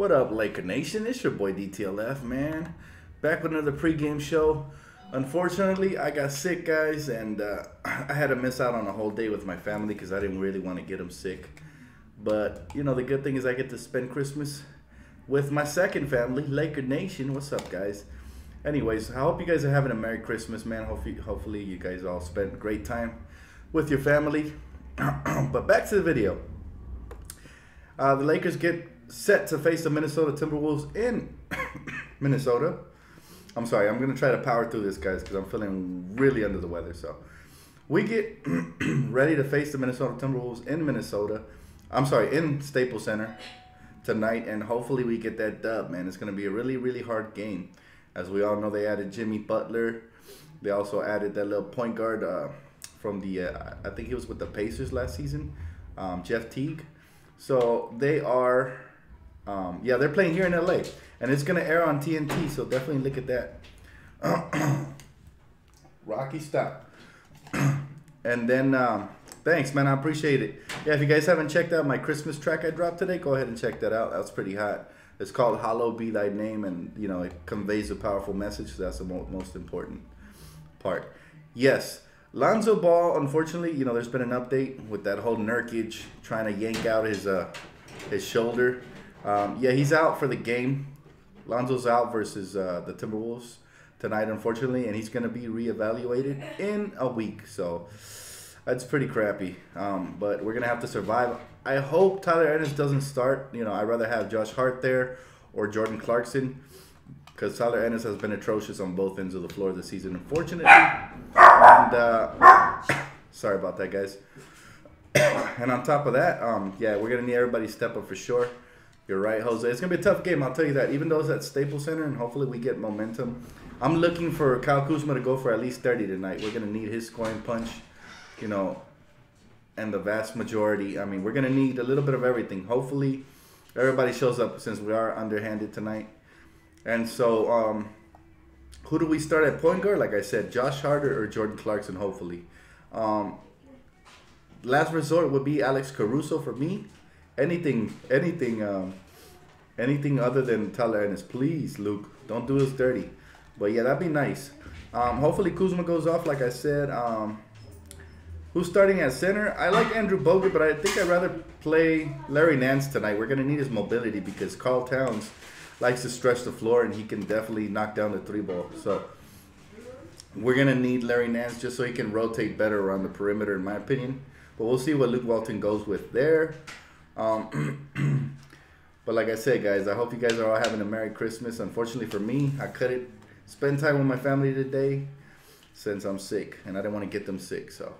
What up, Laker Nation? It's your boy DTLF, man. Back with another pregame show. Unfortunately, I got sick, guys, and I had to miss out on a whole day with my family because I didn't really want to get them sick. But, you know, the good thing is I get to spend Christmas with my second family, Laker Nation. What's up, guys? Anyways, I hope you guys are having a Merry Christmas, man. Hopefully you guys all spent a great time with your family. But back to the video. The Lakers get set to face the Minnesota Timberwolves in Minnesota. I'm sorry, I'm going to try to power through this, guys, because I'm feeling really under the weather. So we get ready to face the Minnesota Timberwolves in Minnesota. I'm sorry, in Staples Center tonight, and hopefully we get that dub, man. It's going to be a really, really hard game. As we all know, they added Jimmy Butler. They also added that little point guard from the, I think he was with the Pacers last season, Jeff Teague. So they are, yeah, they're playing here in LA, and it's gonna air on TNT. So definitely look at that. Rocky, stop. And then, thanks, man. I appreciate it. Yeah, if you guys haven't checked out my Christmas track I dropped today, go ahead and check that out. That's pretty hot. It's called "Hallowed Be Thy Name," and you know it conveys a powerful message. So that's the most important part. Yes. Lonzo Ball, unfortunately, you know, there's been an update with that whole Nurkic trying to yank out his shoulder. Yeah, he's out for the game. Lonzo's out versus the Timberwolves tonight, unfortunately, and he's going to be reevaluated in a week. So that's pretty crappy, but we're going to have to survive. I hope Tyler Ennis doesn't start. You know, I'd rather have Josh Hart there or Jordan Clarkson, because Tyler Ennis has been atrocious on both ends of the floor this season, unfortunately. And sorry about that, guys. And on top of that, yeah, we're gonna need everybody to step up for sure. You're right, Jose. It's gonna be a tough game, I'll tell you that. Even though it's at Staples Center, and hopefully we get momentum. I'm looking for Kyle Kuzma to go for at least 30 tonight. We're gonna need his scoring punch, you know, and the vast majority. I mean, we're gonna need a little bit of everything. Hopefully, everybody shows up since we are underhanded tonight. And so, who do we start at point guard? Like I said, Josh Hart or Jordan Clarkson, hopefully. Last resort would be Alex Caruso for me. Anything other than Tyler Ennis. Please, Luke, don't do us dirty. But yeah, that'd be nice. Hopefully Kuzma goes off, like I said. Who's starting at center? I like Andrew Bogut, but I think I'd rather play Larry Nance tonight. We're going to need his mobility because Karl Towns likes to stretch the floor, and he can definitely knock down the three ball. So we're going to need Larry Nance just so he can rotate better around the perimeter, in my opinion. But we'll see what Luke Walton goes with there. But like I said, guys, I hope you guys are all having a Merry Christmas. Unfortunately for me, I couldn't spend time with my family today since I'm sick, and I didn't want to get them sick. So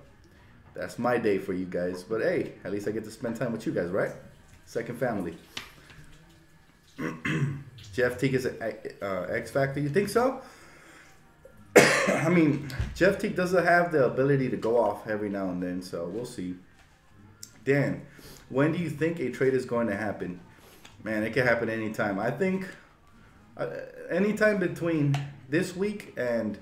that's my day for you guys. But hey, at least I get to spend time with you guys, right? Second family. Jeff Teague is an X factor. You think so? I mean, Jeff Teague doesn't have the ability to go off every now and then, so we'll see. Dan, when do you think a trade is going to happen? Man, it can happen anytime. I think anytime between this week and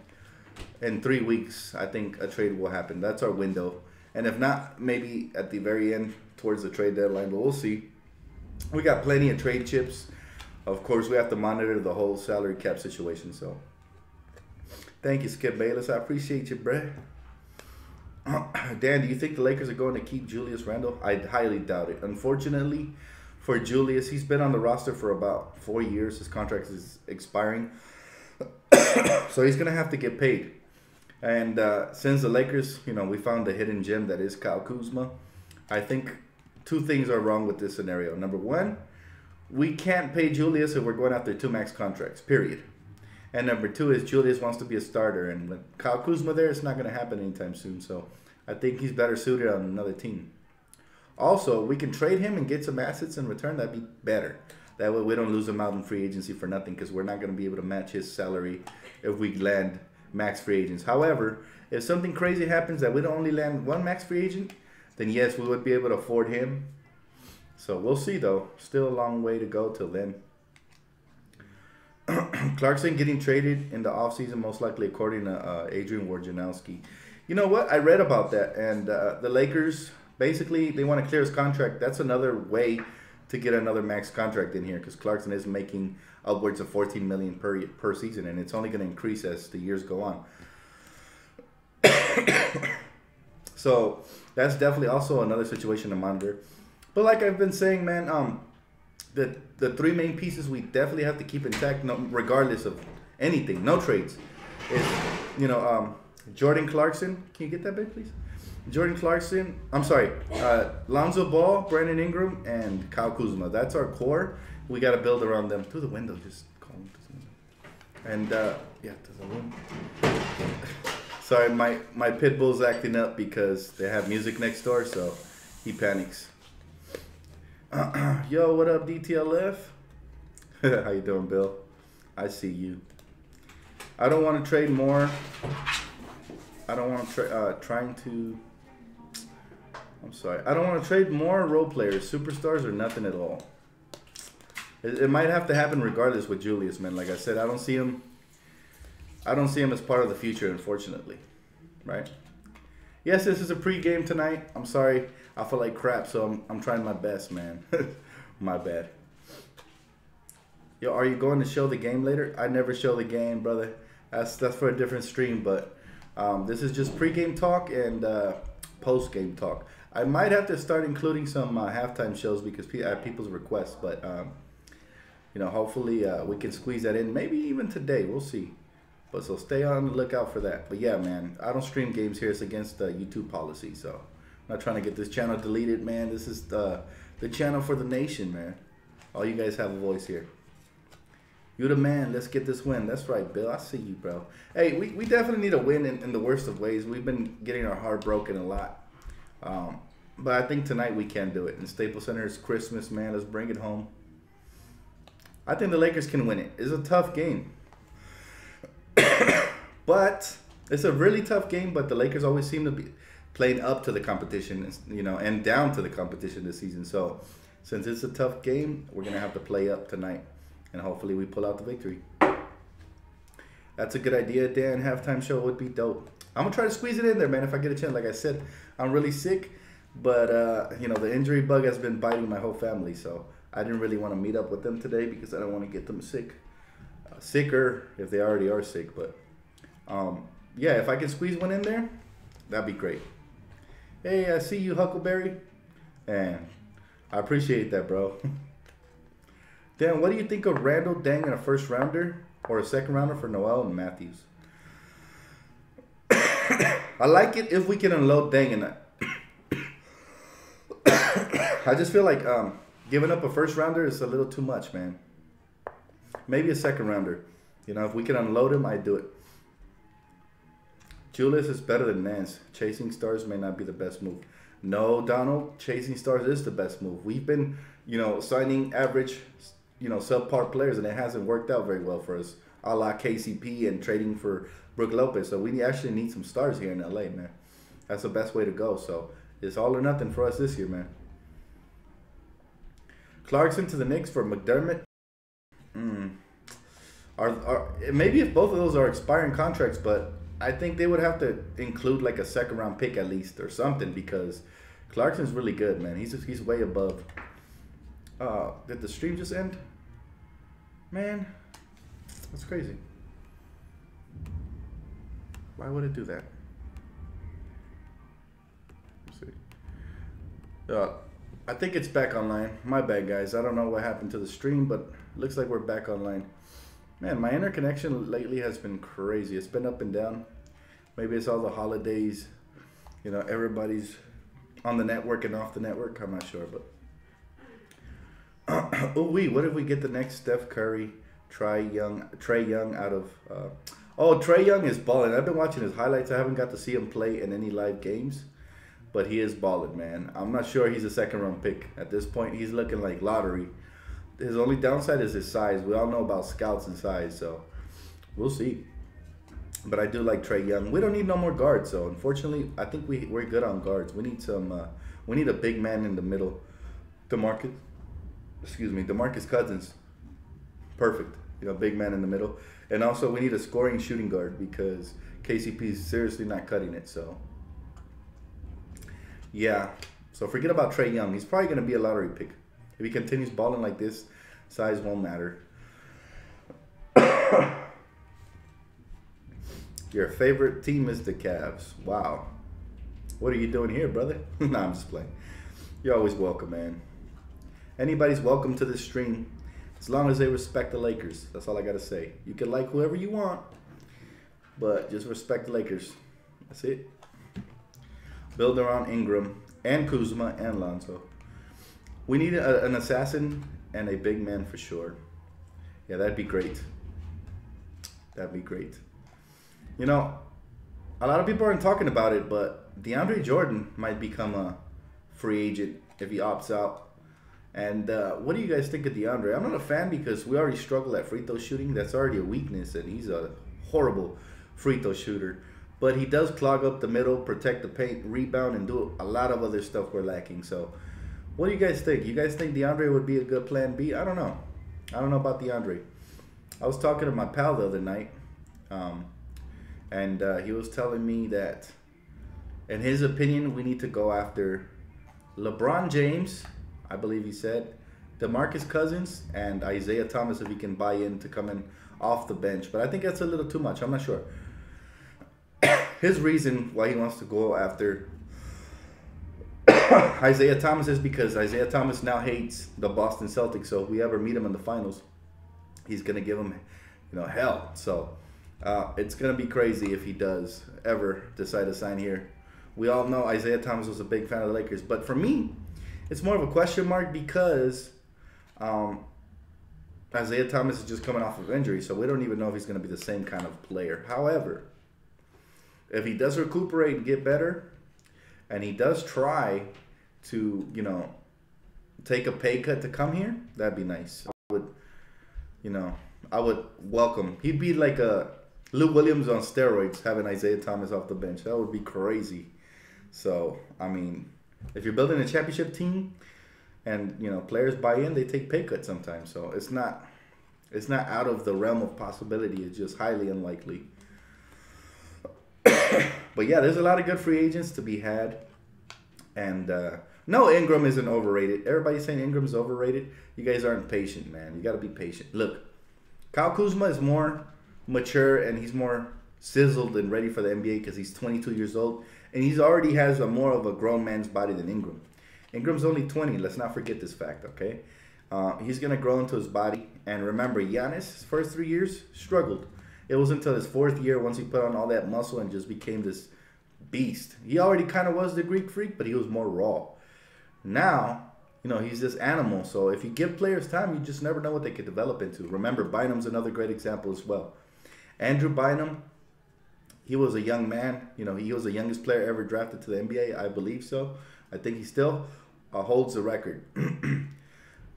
in 3 weeks, I think a trade will happen. That's our window. And if not, maybe at the very end towards the trade deadline, but we'll see. We got plenty of trade chips. Of course, we have to monitor the whole salary cap situation. So, thank you, Skip Bayless. I appreciate you, bruh. Dan, do you think the Lakers are going to keep Julius Randle? I highly doubt it. Unfortunately for Julius, he's been on the roster for about 4 years. His contract is expiring. So he's going to have to get paid. And since the Lakers, you know, we found the hidden gem that is Kyle Kuzma, I think two things are wrong with this scenario. Number one, we can't pay Julius if we're going after 2 max contracts, period. And number two is Julius wants to be a starter. And with Kyle Kuzma there, it's not going to happen anytime soon. So I think he's better suited on another team. Also, we can trade him and get some assets in return. That'd be better. That way we don't lose him out in free agency for nothing, because we're not going to be able to match his salary if we land max free agents. However, if something crazy happens that we don't only land 1 max free agent, then yes, we would be able to afford him. So we'll see, though. Still a long way to go till then. Clarkson getting traded in the offseason, most likely, according to Adrian Wojnarowski. You know what? I read about that, and the Lakers, basically, they want to clear his contract. That's another way to get another max contract in here because Clarkson is making upwards of $14 million per season, and it's only going to increase as the years go on. So that's definitely also another situation to monitor. But like I've been saying, man, the three main pieces we definitely have to keep intact, regardless of anything, no trades, is Jordan Clarkson. Can you get that back, please? Jordan Clarkson. I'm sorry, Lonzo Ball, Brandon Ingram, and Kyle Kuzma. That's our core. We got to build around them. Through the window, just call them. And yeah, to the room. Sorry, my pit bull's acting up because they have music next door, so he panics. Yo, what up, DTLF? How you doing, Bill? I see you. I don't want to trade more. I don't want to I'm sorry. I don't want to trade more role players, superstars, or nothing at all. It might have to happen regardless with Julius, man. Like I said, I don't see him as part of the future, unfortunately. Right? Yes, this is a pregame tonight. I'm sorry. I feel like crap, so I'm trying my best, man. My bad. Yo, are you going to show the game later? I never show the game, brother. That's for a different stream, but this is just pregame talk and post-game talk. I might have to start including some halftime shows because people's requests, but hopefully we can squeeze that in. Maybe even today. We'll see. But so stay on the lookout for that. But yeah, man, I don't stream games here. It's against the YouTube policy, so I'm not trying to get this channel deleted, man. This is the channel for the nation, man. All you guys have a voice here. You the man. Let's get this win. That's right, Bill. I see you, bro. Hey, we definitely need a win in the worst of ways. We've been getting our heart broken a lot. But I think tonight we can do it. And Staples Center is Christmas, man. Let's bring it home. I think the Lakers can win it. It's a tough game. But it's a really tough game, but the Lakers always seem to be playing up to the competition, and down to the competition this season. So since it's a tough game, we're going to have to play up tonight. And hopefully we pull out the victory. That's a good idea, Dan. Halftime show would be dope. I'm going to try to squeeze it in there, man, if I get a chance. Like I said, I'm really sick. But, the injury bug has been biting my whole family. So I didn't really want to meet up with them today because I don't want to get them sick. Sicker if they already are sick. But, yeah, if I can squeeze one in there, that'd be great. Hey, I see you, Huckleberry. And I appreciate that, bro. Dan, what do you think of Randall Dang in a first rounder or a second rounder for Noel and Matthews? I like it if we can unload Dang in that. I just feel like giving up a first rounder is a little too much, man. Maybe a second rounder. If we can unload him, I'd do it. Julius is better than Nance. Chasing stars may not be the best move. No, Donald, chasing stars is the best move. We've been, signing average, subpar players, and it hasn't worked out very well for us. A la KCP and trading for Brook Lopez. So we actually need some stars here in LA, man. That's the best way to go. So it's all or nothing for us this year, man. Clarkson to the Knicks for McDermott. Maybe if both of those are expiring contracts, but I think they would have to include like a second round pick at least or something because Clarkson's really good, man. He's way above. Did the stream just end? Man, that's crazy. Why would it do that? Let's see. I think it's back online. My bad, guys. I don't know what happened to the stream, but it looks like we're back online. Man, my interconnection lately has been crazy. It's been up and down. Maybe it's all the holidays. Everybody's on the network and off the network. I'm not sure, but. What if we get the next Steph Curry, Trae Young out of... Trae Young is balling. I've been watching his highlights. I haven't got to see him play in any live games, but he is balling, man. I'm not sure he's a second-round pick. At this point, he's looking like lottery. His only downside is his size. We all know about scouts and size, so we'll see. But I do like Trae Young. We don't need no more guards, so unfortunately, I think we're good on guards. We need some. We need a big man in the middle. DeMarcus Cousins. Perfect. Big man in the middle. And also, we need a scoring shooting guard because KCP is seriously not cutting it. So, yeah. So forget about Trae Young. He's probably going to be a lottery pick. If he continues balling like this, size won't matter. Your favorite team is the Cavs. Wow. What are you doing here, brother? Nah, I'm just playing. You're always welcome, man. Anybody's welcome to this stream, as long as they respect the Lakers. That's all I got to say. You can like whoever you want, but just respect the Lakers. That's it. Build around Ingram and Kuzma and Lonzo. We need an assassin and a big man for sure. Yeah, that'd be great. That'd be great. You know, a lot of people aren't talking about it, but DeAndre Jordan might become a free agent if he opts out. And what do you guys think of DeAndre? I'm not a fan because we already struggle at free throw shooting. That's already a weakness, and he's a horrible free throw shooter. But he does clog up the middle, protect the paint, rebound, and do a lot of other stuff we're lacking. So what do you guys think? You guys think DeAndre would be a good plan B? I don't know. I don't know about DeAndre. I was talking to my pal the other night, and he was telling me that, in his opinion, we need to go after LeBron James, I believe he said, DeMarcus Cousins, and Isaiah Thomas if he can buy in to come in off the bench. But I think that's a little too much. I'm not sure. His reason why he wants to go after Isaiah Thomas is because Isaiah Thomas now hates the Boston Celtics. So if we ever meet him in the finals, he's going to give him, hell. So it's going to be crazy if he does ever decide to sign here. We all know Isaiah Thomas was a big fan of the Lakers. But for me, it's more of a question mark because Isaiah Thomas is just coming off of injury. So we don't even know if he's going to be the same kind of player. However, if he does recuperate and get better, and he does try to, take a pay cut to come here, that'd be nice. I would welcome. He'd be like a Lou Williams on steroids, having Isaiah Thomas off the bench. That would be crazy. So, I mean, if you're building a championship team and, players buy in, they take pay cuts sometimes. So it's not out of the realm of possibility. It's just highly unlikely. But yeah, there's a lot of good free agents to be had. And no, Ingram isn't overrated. Everybody's saying Ingram's overrated. You guys aren't patient, man. You got to be patient. Look, Kyle Kuzma is more mature and he's more sizzled and ready for the NBA because he's 22 years old. And he's already has more of a grown man's body than Ingram. Ingram's only 20. Let's not forget this fact, okay? He's going to grow into his body. And remember, Giannis, his first 3 years, struggled. It was until his fourth year, once he put on all that muscle and just became this beast. He already kind of was the Greek freak, but he was more raw. Now, he's this animal. So if you give players time, you just never know what they could develop into. Remember, Bynum's another great example as well. Andrew Bynum, he was a young man. He was the youngest player ever drafted to the NBA. I believe so. I think he still holds the record.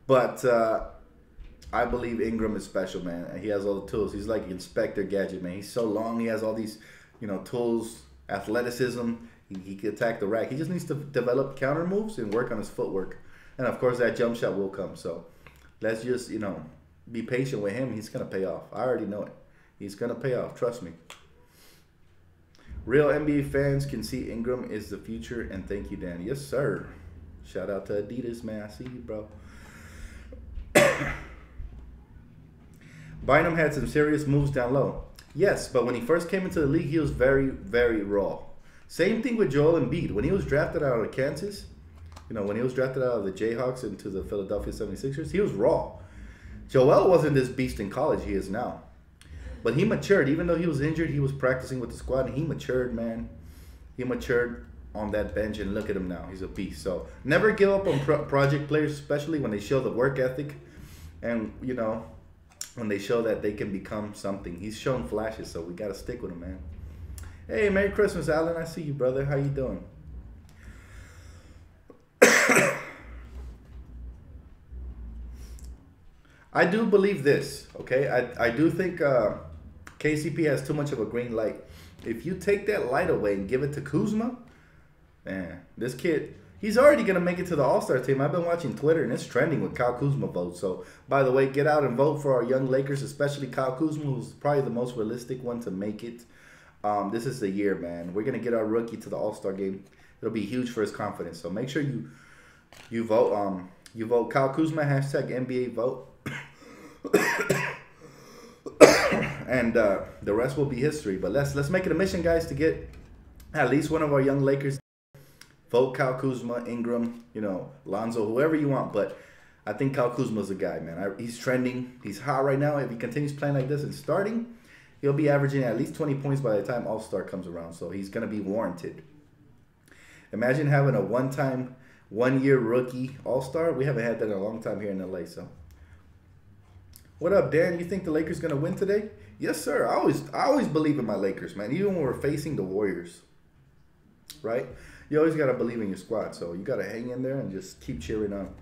But I believe Ingram is special, man. And he has all the tools. He's like Inspector Gadget, man. He's so long. He has all these, tools, athleticism. He can attack the rack. He just needs to develop counter moves and work on his footwork. And, of course, that jump shot will come. So let's just, be patient with him. He's going to pay off. I already know it. He's going to pay off. Trust me. Real NBA fans can see Ingram is the future. And thank you, Dan. Yes, sir. Shout out to Adidas, man. I see you, bro. Bynum had some serious moves down low. Yes, but when he first came into the league, he was very, very raw. Same thing with Joel Embiid. When he was drafted out of Kansas, when he was drafted out of the Jayhawks into the Philadelphia 76ers, he was raw. Joel wasn't this beast in college he is now. But he matured. Even though he was injured, he was practicing with the squad, and he matured, man. He matured on that bench, and look at him now. He's a beast. So never give up on project players, especially when they show the work ethic and, when they show that they can become something. He's shown flashes, so we got to stick with him, man. Hey, Merry Christmas, Alan. I see you, brother. How you doing? I do believe this, okay? I do think KCP has too much of a green light. If you take that light away and give it to Kuzma, man, this kid, he's already going to make it to the All-Star team. I've been watching Twitter, and it's trending with Kyle Kuzma votes. So, by the way, get out and vote for our young Lakers, especially Kyle Kuzma, who's probably the most realistic one to make it. This is the year, man. We're going to get our rookie to the All-Star game. It'll be huge for his confidence. So, make sure you vote. You vote Kyle Kuzma, hashtag NBA vote. And the rest will be history. But let's make it a mission, guys, to get at least one of our young Lakers. Vote Kyle Kuzma, Ingram, Lonzo, whoever you want. But I think Kyle Kuzma's the guy, man. He's trending. He's hot right now. If he continues playing like this and starting, he'll be averaging at least 20 points by the time All-Star comes around. So he's going to be warranted. Imagine having a one-year rookie All-Star. We haven't had that in a long time here in LA. So, what up, Dan? You think the Lakers going to win today? Yes, sir. I always believe in my Lakers, man. Even when we're facing the Warriors, right? You always got to believe in your squad. So you got to hang in there and just keep cheering on.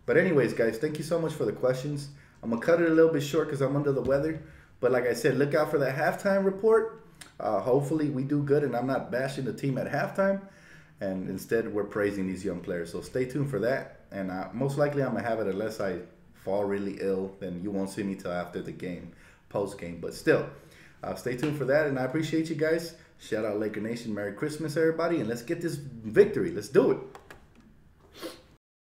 But anyways, guys, thank you so much for the questions. I'm going to cut it a little bit short because I'm under the weather. But like I said, look out for that halftime report. Hopefully we do good and I'm not bashing the team at halftime. And instead, we're praising these young players. So stay tuned for that. And most likely I'm going to have it unless I fall really ill. Then you won't see me till after the game, post-game. But still, stay tuned for that. And I appreciate you guys. Shout out Laker Nation. Merry Christmas, everybody. And let's get this victory. Let's do it.